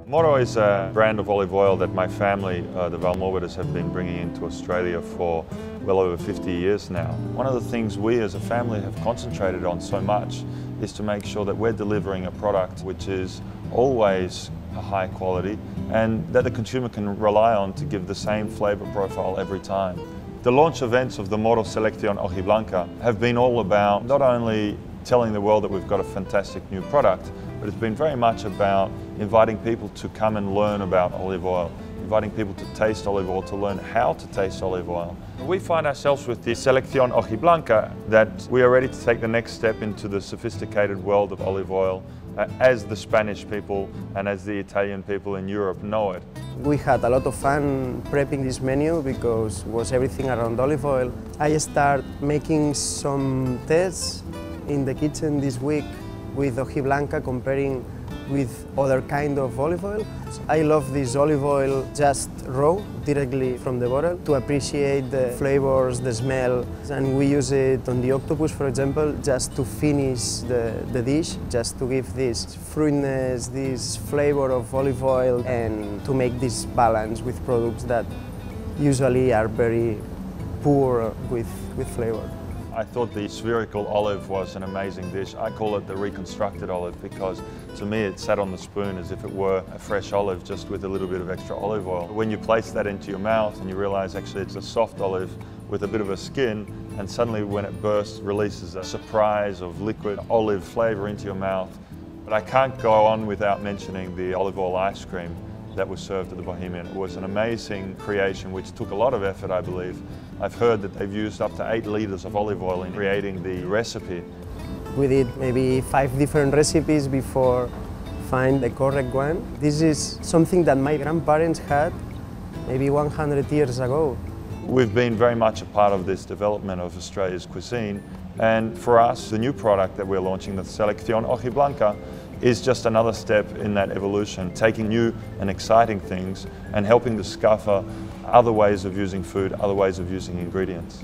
Moro is a brand of olive oil that my family, the Valmorbides, have been bringing into Australia for well over 50 years now. One of the things we as a family have concentrated on so much is to make sure that we're delivering a product which is always a high quality and that the consumer can rely on to give the same flavour profile every time. The launch events of the Moro Selección Hojiblanca have been all about not only telling the world that we've got a fantastic new product, but it's been very much about inviting people to come and learn about olive oil, inviting people to taste olive oil, to learn how to taste olive oil. We find ourselves with the Selección Hojiblanca that we are ready to take the next step into the sophisticated world of olive oil as the Spanish people and as the Italian people in Europe know it. We had a lot of fun prepping this menu because it was everything around olive oil. I started making some tests in the kitchen this week with Hojiblanca, comparing with other kind of olive oil. I love this olive oil just raw, directly from the bottle, to appreciate the flavors, the smell. And we use it on the octopus, for example, just to finish the dish, just to give this fruitiness, this flavor of olive oil, and to make this balance with products that usually are very poor with flavor. I thought the spherical olive was an amazing dish. I call it the reconstructed olive because to me it sat on the spoon as if it were a fresh olive just with a little bit of extra olive oil. When you place that into your mouth and you realize actually it's a soft olive with a bit of a skin, and suddenly when it bursts releases a surprise of liquid olive flavor into your mouth. But I can't go on without mentioning the olive oil ice cream that was served at the Bohemian. It was an amazing creation which took a lot of effort, I believe. I've heard that they've used up to 8 litres of olive oil in creating the recipe. We did maybe 5 different recipes before find the correct one. This is something that my grandparents had maybe 100 years ago. We've been very much a part of this development of Australia's cuisine, and for us the new product that we're launching, the Selección Hojiblanca, is just another step in that evolution, taking new and exciting things and helping discover other ways of using food, other ways of using ingredients.